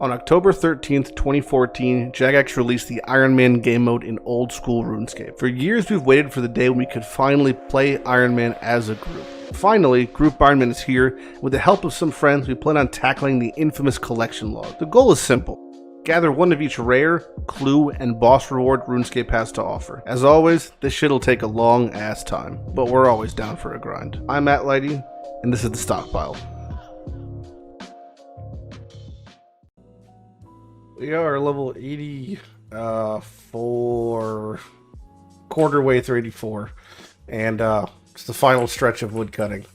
On October 13th, 2014, Jagex released the Ironman game mode in old school RuneScape. For years we've waited for the day when we could finally play Ironman as a group. Finally, Group Ironman is here. With the help of some friends, we plan on tackling the infamous collection log. The goal is simple. Gather one of each rare, clue, and boss reward RuneScape has to offer. As always, this shit'll take a long ass time, but we're always down for a grind. I'm Matt Lighty, and this is The Stockpile. We are level 84, quarter way through 84, and it's the final stretch of woodcutting.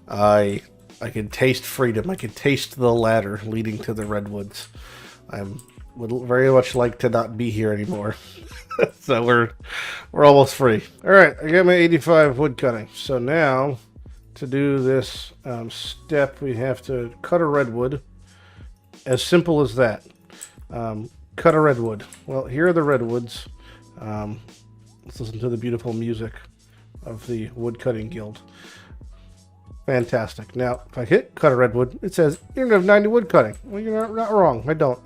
I can taste freedom. I can taste the ladder leading to the redwoods. I would very much like to not be here anymore. So we're almost free. All right, I got my 85 woodcutting. So now to do this step, we have to cut a redwood. As simple as that. Cut a redwood. Well, here are the redwoods. Let's listen to the beautiful music of the Woodcutting Guild. Fantastic. Now, if I hit cut a redwood, it says you don't have 90 woodcutting. Well, you're not wrong. I don't.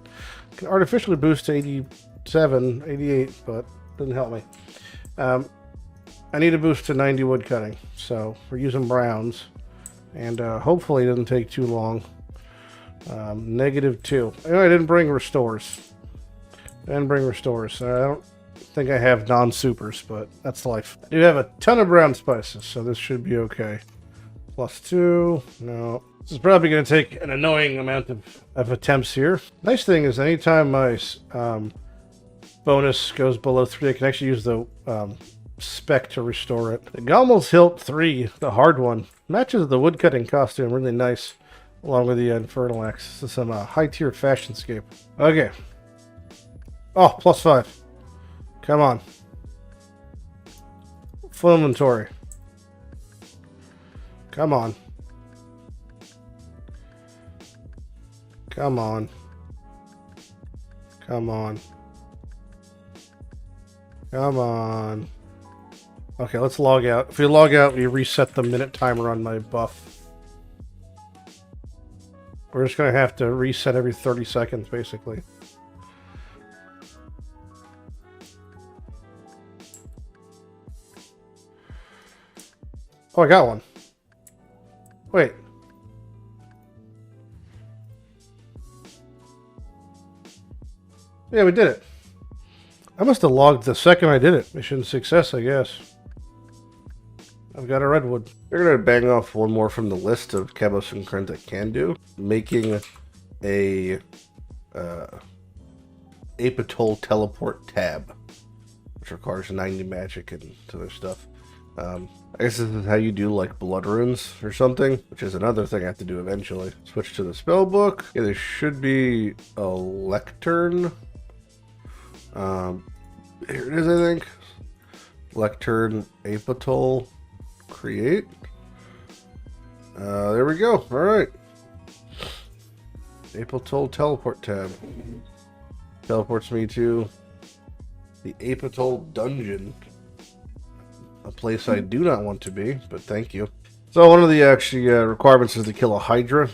I can artificially boost to 87, 88, but it doesn't help me. I need a boost to 90 woodcutting, so we're using browns, and hopefully it doesn't take too long. -2. I didn't bring restores. I don't think I have non-supers, but that's life. I do have a ton of brown spices, so this should be okay. +2. No. This is probably going to take an annoying amount of attempts here. Nice thing is anytime my bonus goes below 3, I can actually use the spec to restore it. The Gommel's Hilt 3, the hard one, matches the woodcutting costume really nice. Along with the Infernal Axe. This is some high-tier fashionscape. Okay. Oh, +5. Come on. Full inventory. Come on. Come on. Come on. Come on. Okay, let's log out. If we log out, we reset the minute timer on my buff. We're just going to have to reset every 30 seconds, basically. Oh, I got one. Wait. Yeah, we did it. I must have logged the second I did it. Mission success, I guess. I've got a redwood. We're going to bang off one more from the list of Cabos and Krent I can do. Making a Apatol teleport tab, which requires 90 magic and other stuff. I guess this is how you do like blood runes or something, which is another thing I have to do eventually. Switch to the spell book. Yeah, there should be a lectern. Here it is, I think. Lectern Apatol. Create. There we go. All right. Apatol teleport tab. Teleports me to the Apatol dungeon. A place I do not want to be, but thank you. So one of the requirements is to kill a Hydra.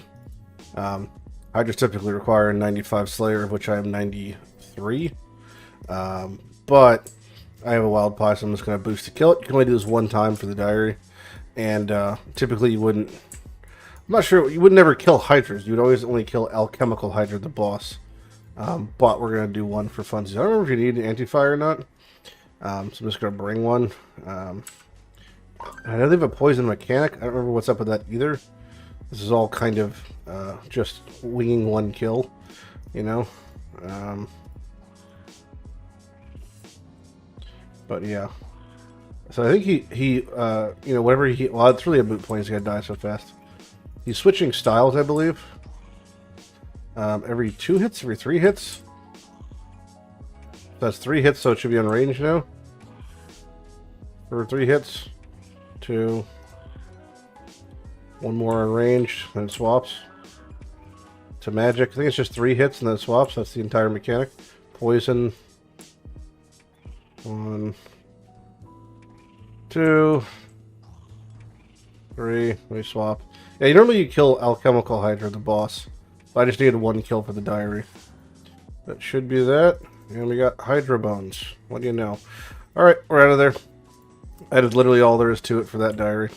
Hydras typically require a 95 Slayer, of which I am 93. But I have a wild pie, so I'm just going to boost to kill it. You can only do this one time for the diary. And typically you wouldn't... I'm not sure, you would never kill Hydras. You would always only kill Alchemical Hydra, the boss. But we're going to do one for funsies. I don't remember if you need an anti-fire or not. So I'm just going to bring one. I know they have a poison mechanic. I don't remember what's up with that either. This is all kind of just winging one kill, you know. But yeah. So I think he you know, whatever he... Well, it's really a moot point. He's going to die so fast. He's switching styles, I believe. Every 2 hits, every 3 hits. That's 3 hits, so it should be on range now. For 3 hits. 2. 1 more on range, then it swaps. To magic. I think it's just 3 hits and then it swaps. That's the entire mechanic. Poison. 1. 2. 3. We swap. Yeah, normally you kill Alchemical Hydra, the boss. But I just needed 1 kill for the diary. That should be that. And we got Hydra Bones. What do you know? Alright, we're out of there. That is literally all there is to it for that diary.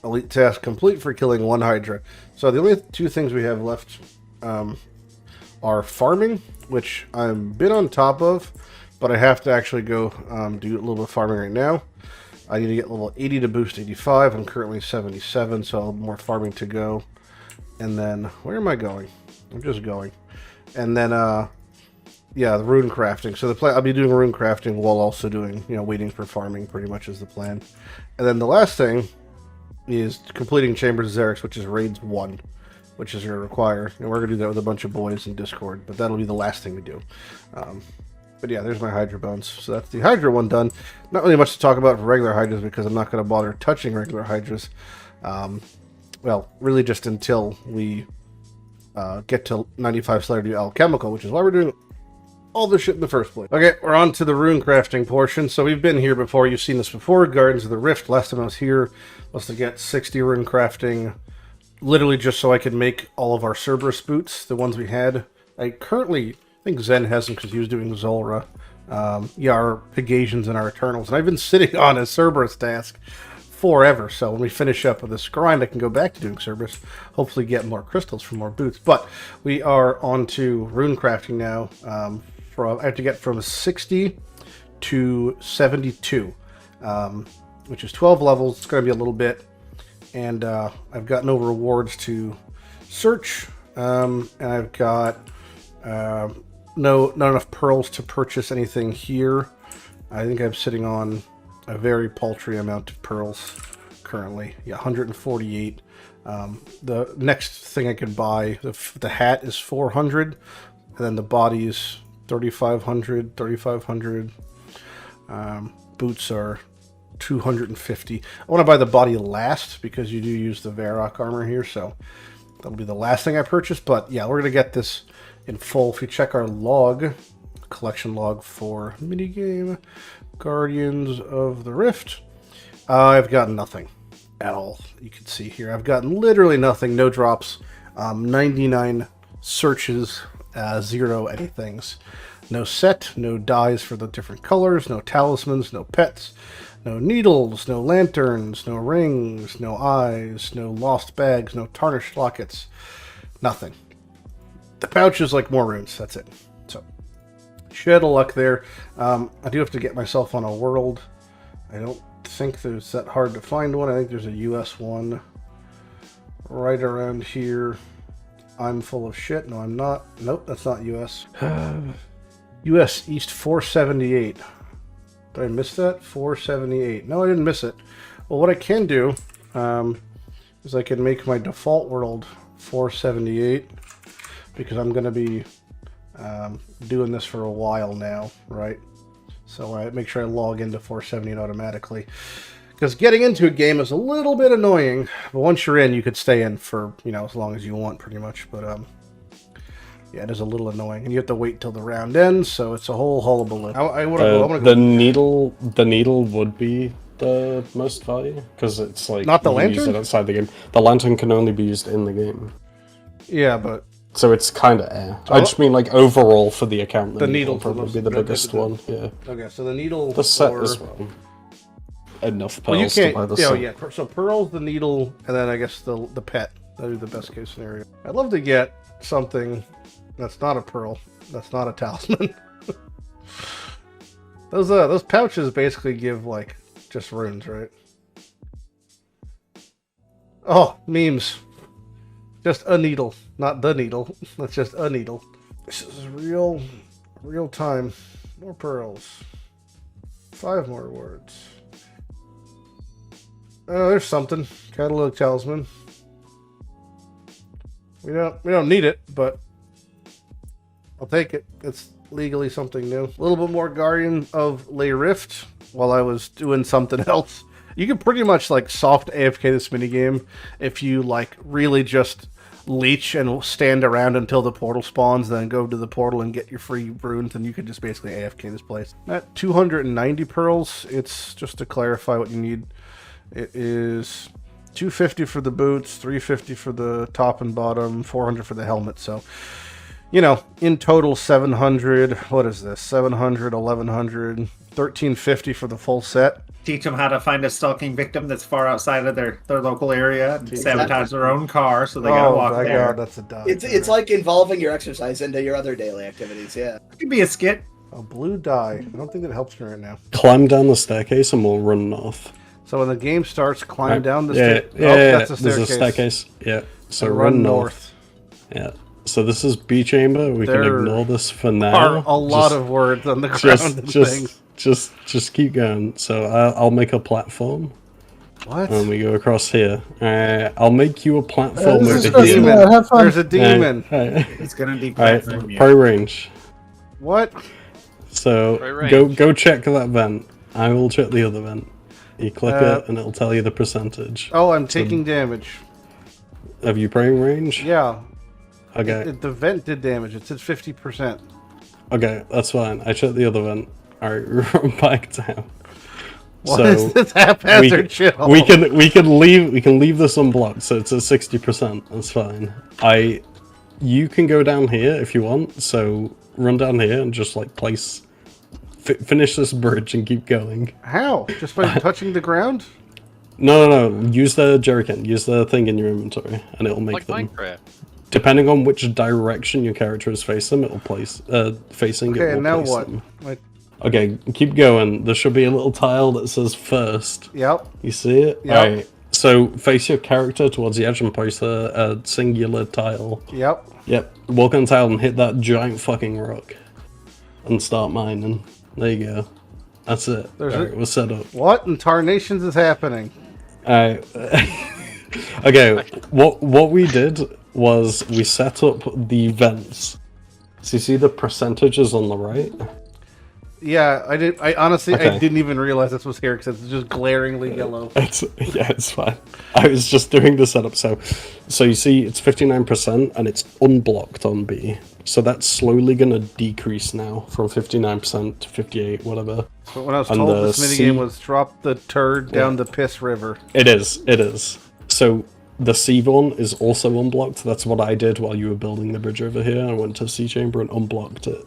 Elite task complete for killing 1 Hydra. So the only 2 things we have left are farming, which I'm a bit on top of, but I have to actually go do a little bit of farming right now. I need to get level 80 to boost 85. I'm currently 77, so more farming to go. And then, where am I going? I'm just going. And then, yeah, the rune crafting. So the plan, I'll be doing rune crafting while also doing, waiting for farming, pretty much is the plan. And then the last thing is completing Chambers of Xerix, which is Raids 1, which is going to require, and we're going to do that with a bunch of boys in Discord, but that'll be the last thing we do. But yeah, there's my Hydra Bones. So that's the Hydra one done. Not really much to talk about for regular Hydras, because I'm not going to bother touching regular Hydras. Well, really just until we get to 95 Slayer to do alchemical, which is why we're doing all this shit in the first place. Okay, we're on to the rune crafting portion. So we've been here before. You've seen this before. Gardens of the Rift. Last time I was here was to get 60 rune crafting, literally just so I could make all of our Cerberus boots, the ones we had. I think Zen has them because he was doing Zulrah. Yeah, our Pegasians and our Eternals. And I've been sitting on a Cerberus task forever. So when we finish up with this grind, I can go back to doing Cerberus, hopefully get more crystals for more boots. But we are on to rune crafting now. I have to get from 60 to 72, which is 12 levels. It's going to be a little bit. And I've got no rewards to search. And I've got not enough pearls to purchase anything here. I think I'm sitting on a very paltry amount of pearls currently. Yeah, 148. The next thing I could buy, the hat is 400, and then the body is 3,500. Boots are 250. I want to buy the body last because you do use the Varrock armor here, so that'll be the last thing I purchase. But yeah, we're going to get this in full. If you check our log, collection log for minigame Guardians of the Rift, I've got nothing at all. You can see here I've gotten literally nothing. No drops, 99 searches, 0 anythings. No set, no dyes for the different colors, no talismans, no pets, no needles, no lanterns, no rings, no eyes, no lost bags, no tarnished lockets, nothing. The pouch is like more runes, that's it. So, shed of luck there. I do have to get myself on a world. I don't think there's that hard to find one. I think there's a US one right around here. I'm full of shit. No, I'm not. Nope, that's not US. US East 478. Did I miss that? 478. No, I didn't miss it. Well, what I can do is I can make my default world 478, because I'm going to be doing this for a while now, right? So I make sure I log into 478 automatically. Because getting into a game is a little bit annoying, but once you're in, you could stay in for, as long as you want, pretty much. But, yeah, it is a little annoying. And you have to wait till the round ends, so it's a whole hullabaloo. I want to go. The needle would be the most value, because it's like... Not the you lantern? use it outside the game. The lantern can only be used in the game. Yeah, but... So it's kind of air. I just mean, like, overall for the account, the needle will probably be the biggest one, yeah. Okay, so the needle... The set as well. Enough pearls to buy the set. Yeah, so pearls, the needle, and then I guess the pet. That would be the best case scenario. I'd love to get something that's not a pearl, that's not a talisman. Those pouches basically give, like, just runes, right? Oh, memes. Just a needle, not the needle. That's just a needle. This is real time. More pearls. 5 more rewards. Oh, there's something. Catalog talisman. We don't need it, but I'll take it. It's legally something new. A little bit more Guardian of Le Rift while I was doing something else. You can pretty much like soft AFK this minigame if you like really just leech and stand around until the portal spawns, then go to the portal and get your free runes, and you can just basically AFK this place. At 290 pearls, it's just to clarify what you need. It is $250 for the boots, $350 for the top and bottom, $400 for the helmet. So, you know, in total, $700. What is this? $700, $1,100, $1,350 for the full set. Teach them how to find a stalking victim that's far outside of their local area and sabotage their own car, so they gotta walk my there. God, that's a dog. It's like involving your exercise into your other daily activities. Yeah. It could be a skit. A blue die. I don't think that helps me right now. Climb down the staircase and we'll run north. So when the game starts, climb down the staircase. that's the There's staircase. a staircase. Yeah. So And run north. Yeah. So this is B chamber. We can ignore this for now. Are a lot of words on the ground and things. Just keep going. So I'll make a platform. What? And we go across here. I'll make you a platform This is over here. stressing out. Have fun. There's a demon. It's gonna be Alright, platform, pro range. What? So go check that vent. I will check the other vent. You click it and it'll tell you the percentage. Oh, I'm taking damage. Have you praying range? Yeah. Okay. The vent did damage. It said 50%. Okay, that's fine. I checked the other vent. Alright, run back down. What is this haphazard shit? we can leave this unblocked, so it's at 60%. That's fine. You can go down here if you want. So run down here and just like finish this bridge and keep going. How? Just by touching the ground? No. Use the jerrycan. Use the thing in your inventory, and it'll make them. Minecraft. Depending on which direction your character is facing, it'll facing. Okay, it will and now place what? them. Like, Okay, keep going. There should be a little tile that says first. yep. You see it? Yep. Alright. So face your character towards the edge and place a singular tile. Yep. Yep. Walk on the tile and hit that giant fucking rock. And start mining. There you go. That's it. Alright, we're set up. What in tarnations is happening? Alright. Okay, what we did was we set up the vents. So you see the percentages on the right? Yeah, I did. I honestly, I Okay. didn't even realize this was here because it's just glaringly yellow. It's fine. I was just doing the setup. So you see, it's 59% and it's unblocked on B. So that's slowly gonna decrease now from 59% to 58, whatever. But when I was And told the this C- minigame was drop the turd down the piss river. It is. So the C one is also unblocked. That's what I did while you were building the bridge over here. I went to C chamber and unblocked it.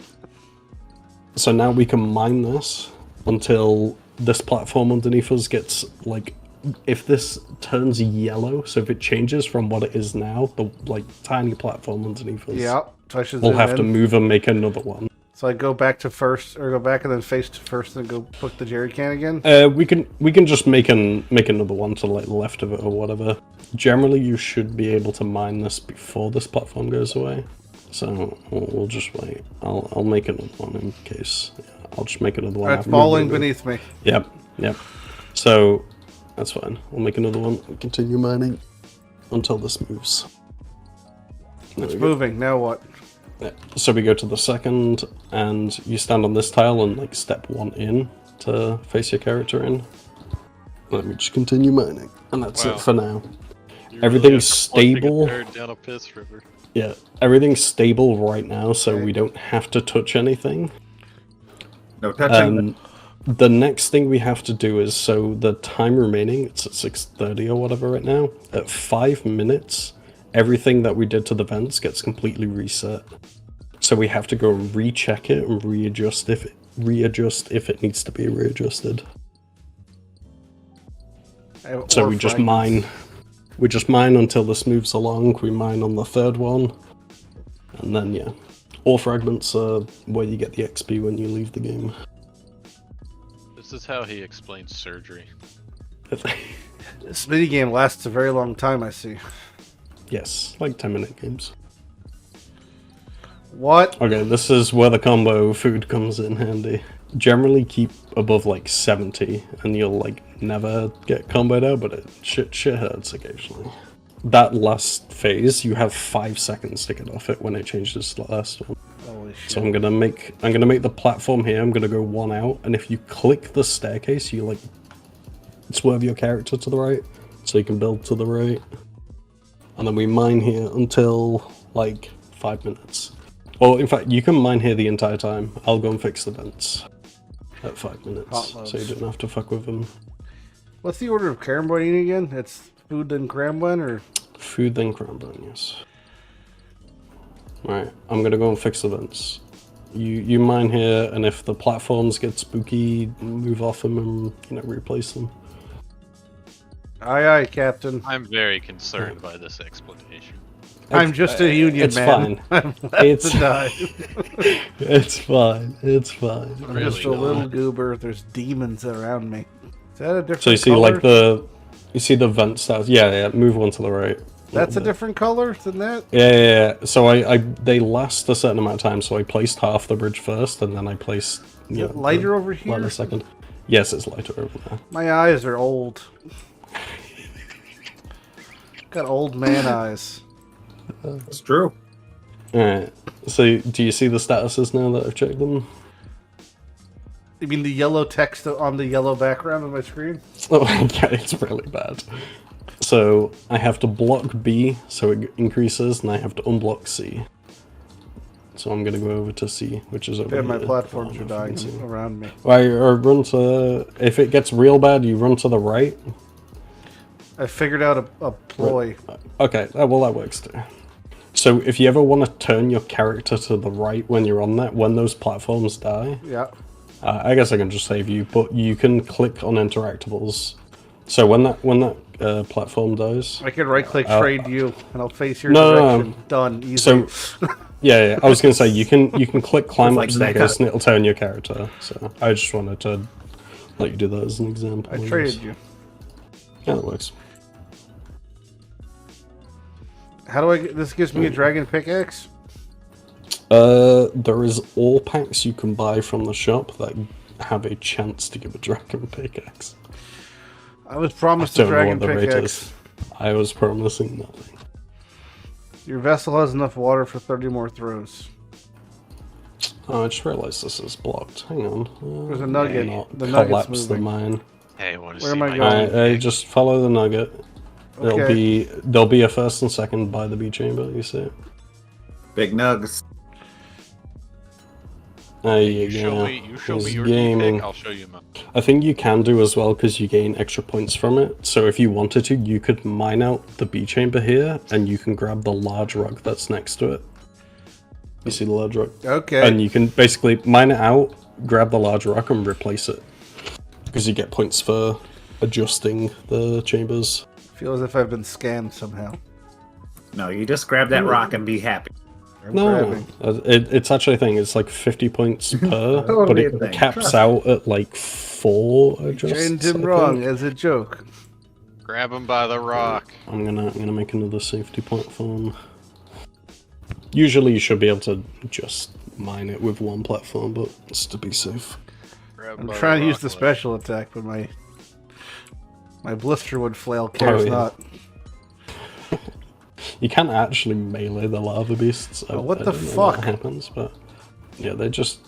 So now we can mine this until this platform underneath us gets, like, if this turns yellow, so if it changes from what it is now, the, like, tiny platform underneath us, Yeah, so I should we'll zoom have to in. move and make another one. So I go back to first, or go back and then face to first, and go put the jerry can again. We can just make another one to, like, the left of it or whatever. Generally, you should be able to mine this before this platform goes away. So we'll just wait. I'll make another one in case. Yeah, I'll just make another one. It's falling beneath me. Yep. So that's fine. We'll make another one and continue mining until this moves. It's moving. Now what? Yeah. So we go to the second, and you stand on this tile and like step one in to face your character in. Let me just continue mining, and that's Wow. it for now. You Everything's really have to plug stable. a turd down a piss river. Yeah, everything's stable right now, so we don't have to touch anything. No touching. The next thing we have to do is, so the time remaining, it's at 6:30 or whatever right now. At 5 minutes, everything that we did to the vents gets completely reset. So we have to go and recheck it and readjust if it needs to be readjusted. So we just mine. We just mine until this moves along. We mine on the third one. And then, yeah. All fragments are where you get the XP when you leave the game. This is how he explains surgery. This minigame lasts a very long time, I see. Yes, like 10-minute games. What? Okay, this is where the combo food comes in handy. Generally keep above like 70 and you'll like never get comboed out, but shit hurts occasionally. That last phase, you have 5 seconds to get off it when it changes to the last one. Holy shit. So I'm gonna make the platform here. I'm gonna go one out, and if you click the staircase, you like swerve your character to the right, so you can build to the right. And then we mine here until like 5 minutes. Well, in fact, you can mine here the entire time. I'll go and fix the vents at 5 minutes, so you don't have to fuck with them. What's the order of carom eating again? It's food then Cramblin, or? Food then Cramblin, yes. Alright, I'm gonna go and fix the vents. You mine here, and if the platforms get spooky, move off them and, replace them. Aye, Captain. I'm very concerned by this explanation. I'm just a union it's man. Fine. I'm left It's to die. It's fine. It's fine. I'm Really just a not. little goober. There's demons around me. Is that a different So you see, color? you see the vent stars. Yeah. Move one to the right. That's a different color than that? Yeah. So they last a certain amount of time. So I placed half the bridge first, and then I placed Is it lighter over here? latter second. Yes, it's lighter over there. My eyes are old. Got old man eyes. It's true. Alright. So do you see the statuses now that I've checked them? You mean the yellow text on the yellow background of my screen? Oh, yeah, it's really bad. So I have to block B, so it increases, and I have to unblock C. So I'm gonna go over to C, which is over Yeah, here. my platforms I are don't know if you dying can see. around me. Or run to... If it gets real bad, you run to the right. I figured out a ploy. Okay, well that works too. So if you ever want to turn your character to the right when you're on that, when those platforms die, Yeah. I guess I can just save you, but you can click on interactables. So when that platform dies... I can right click trade you, and I'll face your No, direction. Done. Easy. So, yeah, I was gonna say you can click climb Like up that. staircase and it'll turn your character. So I just wanted to let you do that as an example. I traded you. Yeah, that works. How do I get this? Gives me a dragon pickaxe? There is all packs you can buy from the shop that have a chance to give a dragon pickaxe. I was promised I a don't know dragon what the rate pickaxe. is. I was promising nothing. Your vessel has enough water for 30 more throws. Oh, I just realized this is blocked. Hang on. There's a nugget. Not The nugget's collapse the moving. mine. Hey, want to Where see am I my going? Alright, just follow the nugget. Okay. There'll be a first and second by the B chamber. You see it? Big nugs. There You you show go. me He's your gaming. pick, I'll show you mine. I think you can do as well because you gain extra points from it. So if you wanted to, you could mine out the B chamber here, and you can grab the large rock that's next to it. You see the large rock? Okay. And you can basically mine it out, grab the large rock, and replace it. Because you get points for adjusting the chambers. Feel as if I've been scammed somehow. No, you just grab that rock and be happy. I'm No, grabbing. it's actually a thing. It's like 50 points per, but Totally a it thing. caps Trust out at like 4 adjusts. Chained I him wrong think. as a joke. Grab him by the rock. I'm gonna make another safety platform. Usually you should be able to just mine it with one platform, but it's to be safe. Grab I'm by trying to use rock the ledge. special attack, but my blisterwood flail cares yeah. not. You can't actually melee the lava beasts. Oh, what I the don't know fuck? what happens, but yeah, they just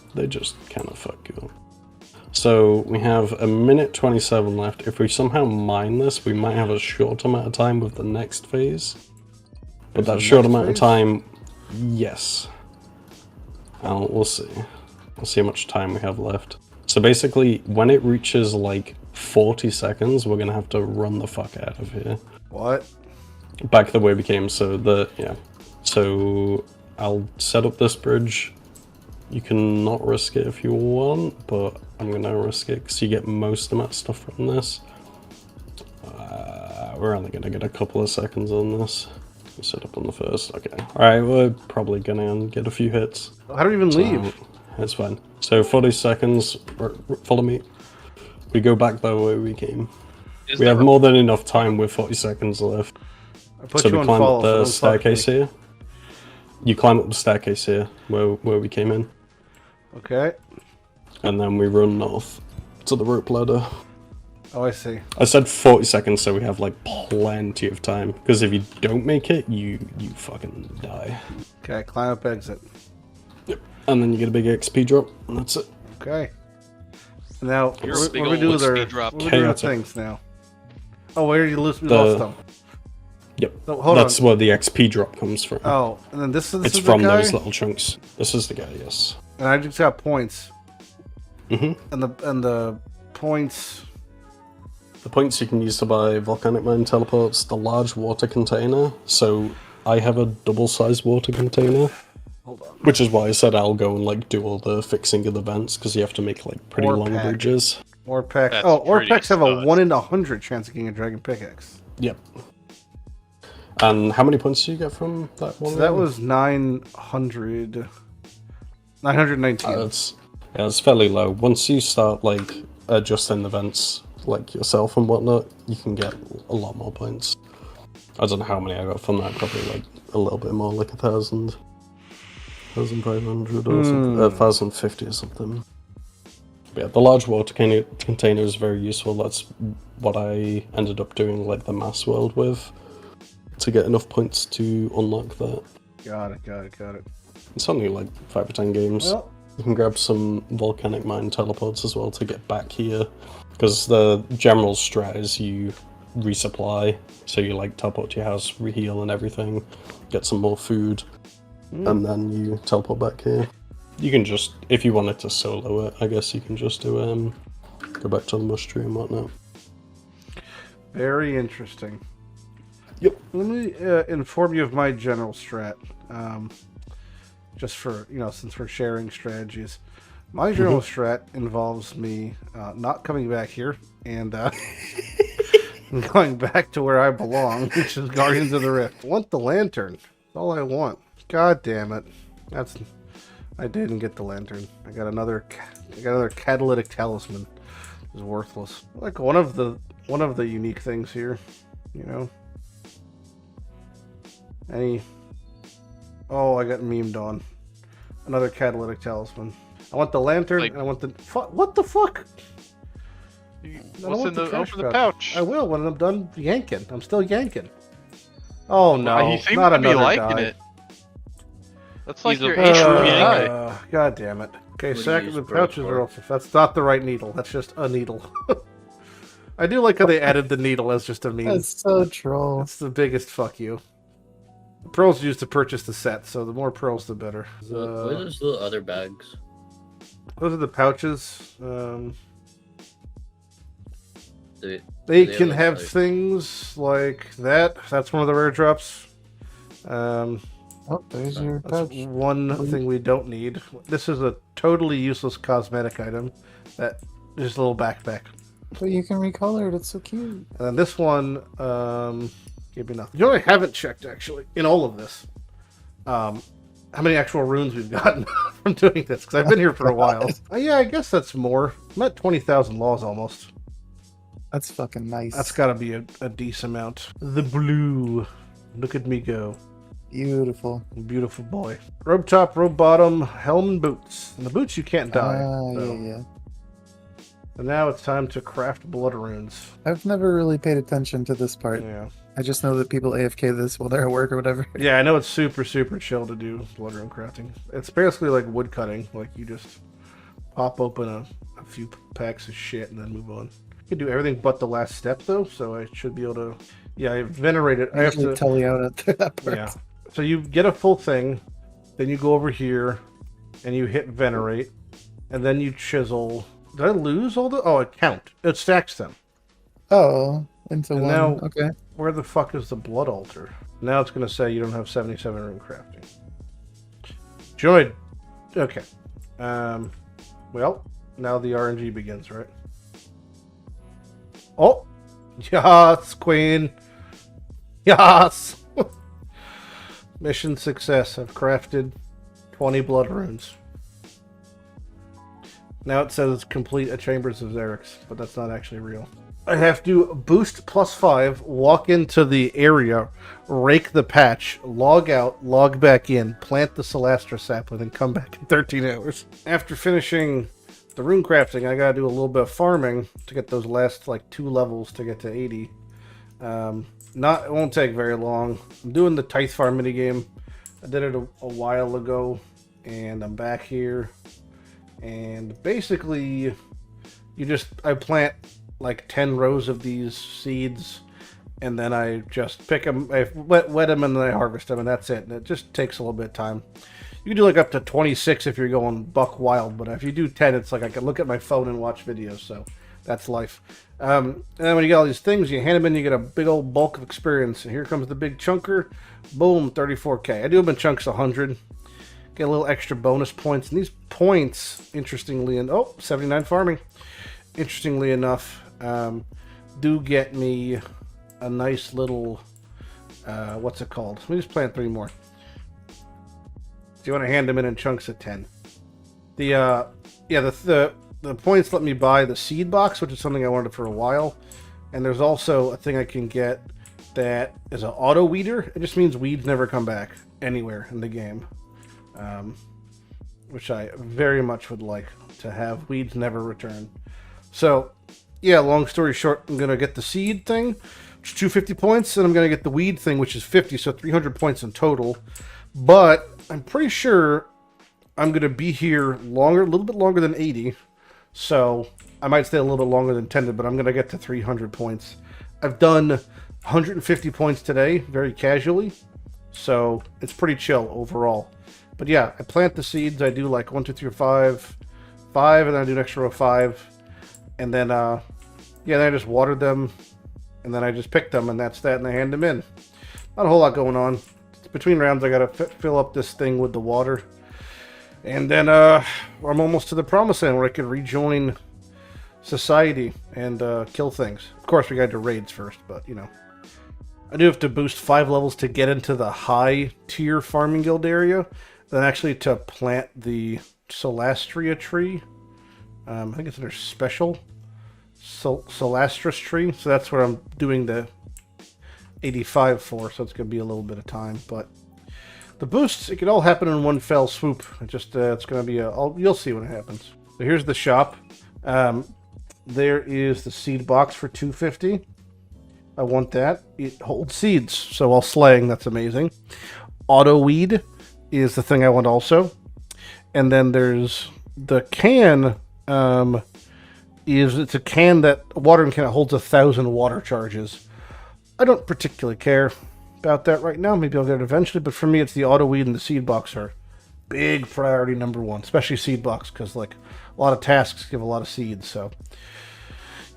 kind of fuck you up. So we have a minute 27 left. If we somehow mine this, we might have a short amount of time with the next phase. But that There's a short next amount of phase? time, yes. We'll see. We'll see how much time we have left. So basically, when it reaches like 40 seconds, we're gonna have to run the fuck out of here. What? Back the way we came, so So I'll set up this bridge. You can not risk it if you want, but I'm gonna risk it because you get most amount of stuff from this. We're only gonna get a couple of seconds on this. Set up on the first. Okay. Alright, we're probably gonna get a few hits. How do we even leave? That's fine. So 40 seconds. Follow me. We go back the way we came. Is We there have more than enough time with 40 seconds left. I put So you we on climb follow, up so the don't fuck staircase me. here. You climb up the staircase here, where we came in. Okay. And then we run north to the rope ladder. Oh, I see. I said 40 seconds, so we have like plenty of time. Because if you don't make it, you fucking die. Okay, climb up exit. And then you get a big XP drop, and that's it. Okay. Now, You're a what big do we old do with our XP drop. what do we do with Chaotic. things now? Oh, where did you lose? We The- lost them. Yep. No, hold That's on. where the XP drop comes from. Oh, and then this it's is from the guy? those little chunks. This is the guy, yes. And I just got points. Mm-hmm. And the points. the points you can use to buy volcanic mine teleports, the large water container. So I have a double-sized water container. Hold on. Which is why I said I'll go and like do all the fixing of the vents, because you have to make like pretty long bridges. Orpex. That's Oh, pretty Orpex have a sus. 1 in 100 chance of getting a dragon pickaxe. Yep. And how many points do you get from that one? So that was 900. 919. It's fairly low. Once you start like adjusting the vents like yourself and whatnot, you can get a lot more points. I don't know how many I got from that. Probably like a little bit more, like 1,000, 1,500 or something, 1,050 or something. But yeah, the large water container is very useful. That's what I ended up doing like the mass world with, to get enough points to unlock that. Got it. It's only like 5 or 10 games. Well, You can grab some volcanic mine teleports as well to get back here, because the general strat is you resupply, so you like teleport to your house, reheal and everything, get some more food, and then you teleport back here. You can just, if you wanted to solo it, I guess you can just do go back to the mush tree and whatnot. very interesting. Yep. Let me inform you of my general strat. Just for, since we're sharing strategies. My general strat involves me not coming back here and going back to where I belong, which is Guardians of the Rift. I want the lantern. That's all I want. God damn it. I didn't get the lantern. I got another catalytic talisman. It's worthless. Like one of the unique things here, Oh, I got memed on. Another catalytic talisman. I want the lantern. Like- And I want the. What the fuck? What's in the open the pouch? I will when I'm done yanking. I'm still yanking. Oh no! You seem not to be another liking die. it. That's like He's a your big HRBI. God damn it. Okay, What do you second use the bird pouches for? are also. That's not the right needle. That's just a needle. I do like how they added the needle as just a meme. That's so troll. That's the biggest fuck you. The pearls used to purchase the set, so the more pearls, the better. What are those little other bags? Those are the pouches. They They they can have, have like- things like that. That's one of the rare drops. Oh, there's your That's pouch. one thing we don't need. This is a totally useless cosmetic item. That just a little backpack. But you can recolor it. It's so cute. And then this one, give me nothing. You know what I haven't checked actually in all of this? How many actual runes we've gotten from doing this? Because I've been here for a while. Yeah, I guess that's more. I'm at 20,000 laws almost. That's fucking nice. That's got to be a decent amount. The blue. Look at me go. beautiful. Beautiful boy. Robe top, robe bottom, helm, and boots. And the boots you can't dye. so. Yeah. And now it's time to craft blood runes. I've never really paid attention to this part. Yeah. I just know that people AFK this while they're at work or whatever. Yeah, I know it's super, super chill to do blood rune crafting. It's basically like woodcutting. Like you just pop open a few packs of shit and then move on. You can do everything but the last step though, so I should be able to. Yeah, I venerate it. I have to. tell you out at that part. Yeah. So you get a full thing, then you go over here, and you hit venerate, and then you chisel. Did I lose all the? Oh, it count. It stacks them. Oh, into And one. now- Okay. Where the fuck is the blood altar? Now it's going to say you don't have 77 rune crafting. Do you know what okay. Well, now the RNG begins, right? Oh! Yes, queen! Yes! Mission success. I've crafted 20 blood runes. Now it says complete a Chambers of Xerix, but that's not actually real. I have to boost +5, walk into the area, rake the patch, log out, log back in, plant the Celestras sapling, and come back in 13 hours. After finishing the rune crafting, I gotta do a little bit of farming to get those last like 2 levels to get to 80. It won't take very long. I'm doing the Tice Farm minigame. I did it a while ago, and I'm back here. And basically, I plant like 10 rows of these seeds, and then I just pick them, I wet them, and then I harvest them, and that's it. And it just takes a little bit of time. You can do like up to 26 if you're going buck wild, but if you do 10, it's like I can look at my phone and watch videos, so That's life. And then when you get all these things, you hand them in, you get a big old bulk of experience. And here comes the big chunker. Boom, 34k. I do them in chunks 100. Get a little extra bonus points. And these points, interestingly, and 79 farming. Interestingly enough, do get me a nice little, what's it called? Let me just plant 3 more. Do you want to hand them in chunks of 10? The points let me buy the seed box, which is something I wanted for a while. And there's also a thing I can get that is an auto weeder. It just means weeds never come back anywhere in the game. Which I very much would like to have. Weeds never return. So, yeah, long story short, I'm going to get the seed thing, which is 250 points, and I'm going to get the weed thing, which is 50, so 300 points in total. But I'm pretty sure I'm going to be here longer, a little bit longer than 80. So I might stay a little bit longer than intended, but I'm going to get to 300 points. I've done 150 points today, very casually. So it's pretty chill overall. But yeah, I plant the seeds. I do like 1, 2, 3, 4, 5, and then I do an extra row of 5. And then, then I just water them, and then I just pick them, and that's that, and I hand them in. Not a whole lot going on. Between rounds, I got to fill up this thing with the water. And then I'm almost to the promised land where I can rejoin society and kill things. Of course, we got to do raids first, but, you know. I do have to boost 5 levels to get into the high-tier farming guild area. Then actually to plant the Celestras Tree. I think it's under special. Celestras Tree. So that's where I'm doing the 85 for, so it's going to be a little bit of time. But the boosts, it could all happen in one fell swoop. It's going to be you'll see what happens. So here's the shop. There is the seed box for 250. I want that. It holds seeds, so all slaying, that's amazing. Auto weed is the thing I want also. And then there's the can. It's a can that watering can that holds 1,000 water charges. I don't particularly care about that right now. Maybe I'll get it eventually, but for me, it's the auto weed and the seed box are big priority number 1, especially seed box, because like a lot of tasks give a lot of seeds. So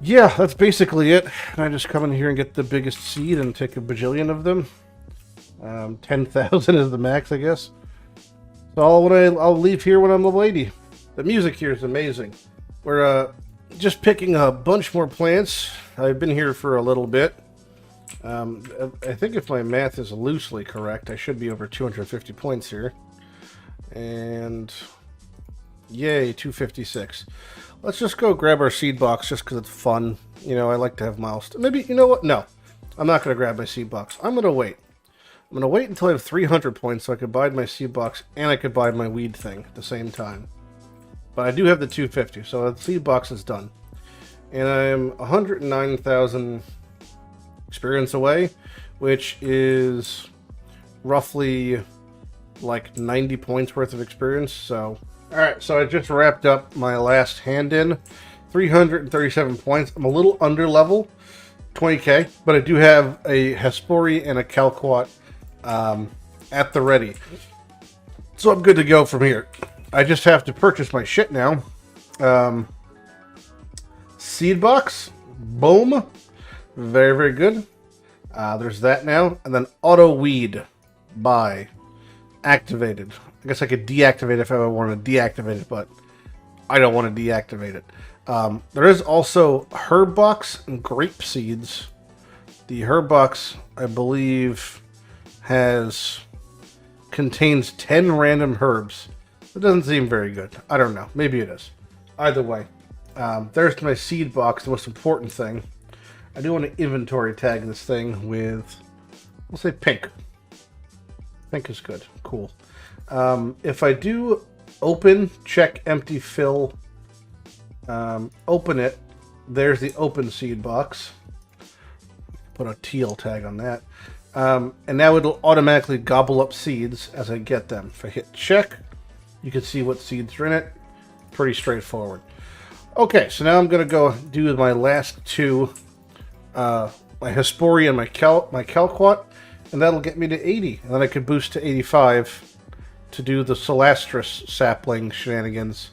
yeah, that's basically it. And I just come in here and get the biggest seed and take a bajillion of them. 10,000 is the max, I guess. So I'll leave here when I'm level 80. The music here is amazing. We're just picking a bunch more plants. I've been here for a little bit. I think if my math is loosely correct, I should be over 250 points here. And yay, 256. Let's just go grab our seed box just because it's fun. You know, I like to have milestones. Maybe, you know what? No, I'm not going to grab my seed box. I'm going to wait. I'm going to wait until I have 300 points so I could buy my seed box and I could buy my weed thing at the same time. But I do have the 250, so the seed box is done. And I'm 109,000 experience away, which is roughly like 90 points worth of experience. So, alright, so I just wrapped up my last hand in. 337 points. I'm a little under level, 20k, but I do have a Hespori and a Calquat at the ready. So I'm good to go from here. I just have to purchase my shit now. Seed box. Boom. Very, very good. There's that now. And then auto weed. Buy. Activated. I guess I could deactivate if I wanted to deactivate it, but I don't want to deactivate it. There is also herb box and grape seeds. The herb box, I believe, contains 10 random herbs. It doesn't seem very good. I don't know. Maybe it is. Either way, there's my seed box, the most important thing. I do want to inventory tag this thing with, we'll say pink. Pink is good. Cool. If I do open, check, empty, fill, open it, there's the open seed box. Put a teal tag on that. And now it'll automatically gobble up seeds as I get them. If I hit check, you can see what seeds are in it. Pretty straightforward. Okay, so now I'm going to go do my last two, my Hespori and my Calquat, and that'll get me to 80. And then I could boost to 85 to do the Celestras sapling shenanigans.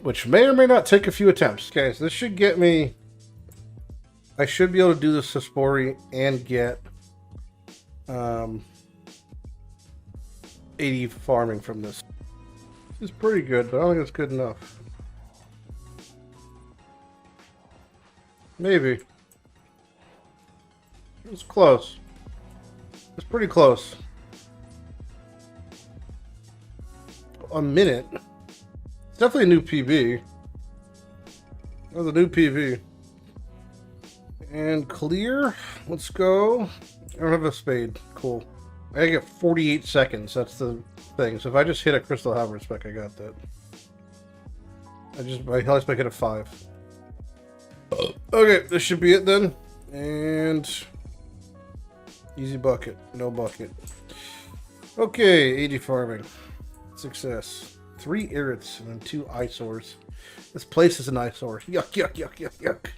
which may or may not take a few attempts. Okay, so this should get me... I should be able to do the Saspori and get 80 farming from this. This is pretty good, but I don't think it's good enough. Maybe. It's close. It's pretty close. A minute. It's definitely a new PB. That's a new PB. And clear. Let's go. I don't have a spade. Cool. I get 48 seconds. That's the thing. So if I just hit a crystal halberd spec, I got that. My heli spec hit a 5. Okay, this should be it then. And easy bucket. No bucket. Okay, 80 farming. Success. 3 irrits and then 2 eyesores. This place is an eyesore. Yuck, yuck, yuck, yuck, yuck.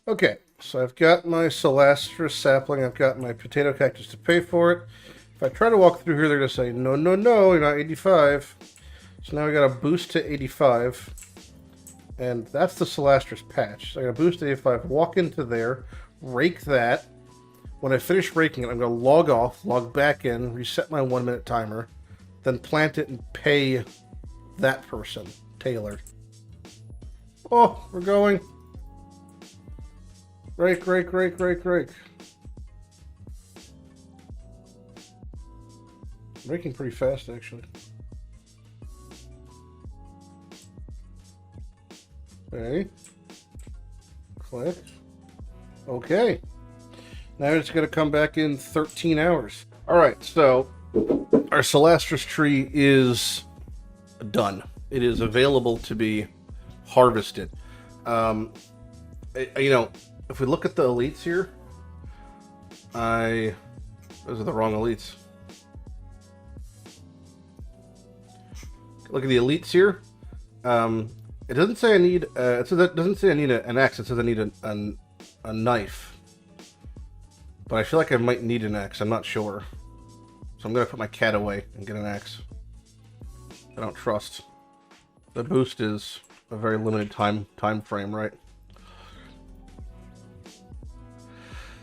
Okay, so I've got my Celestras sapling. I've got my potato cactus to pay for it. If I try to walk through here, they're going to say, no, no, no, you're not 85. So now we got a boost to 85. And that's the Celestras patch. So I got a boost to 85, walk into there, rake that. When I finish raking it, I'm going to log off, log back in, reset my 1-minute timer, then plant it and pay that person, Taylor. Oh, we're going. Rake, rake, rake, rake, rake. Raking pretty fast, actually. Okay. Click. Okay. Now it's going to come back in 13 hours. Alright, so our Celestras tree is done. It is available to be harvested. You know, if we look at the elites here, those are the wrong elites. Look at the elites here. It doesn't say I need. It doesn't say I need an axe. It says I need a knife. But I feel like I might need an axe. I'm not sure. So I'm gonna put my cat away and get an axe. I don't trust. The boost is a very limited time frame, right?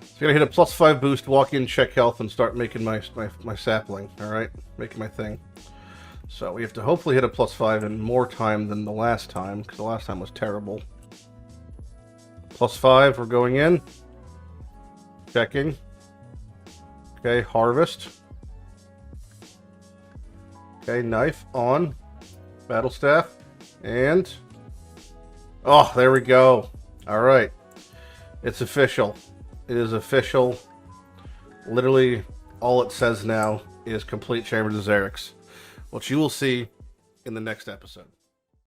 So I'm gonna hit a +5 boost, walk in, check health, and start making my sapling. All right, making my thing. So we have to hopefully hit a +5 in more time than the last time, because the last time was terrible. +5, we're going in. Checking. Okay, harvest. Okay, knife on. Battle staff. And... oh, there we go. Alright. It's official. It is official. Literally, all it says now is complete Chambers of Xerix, which you will see in the next episode.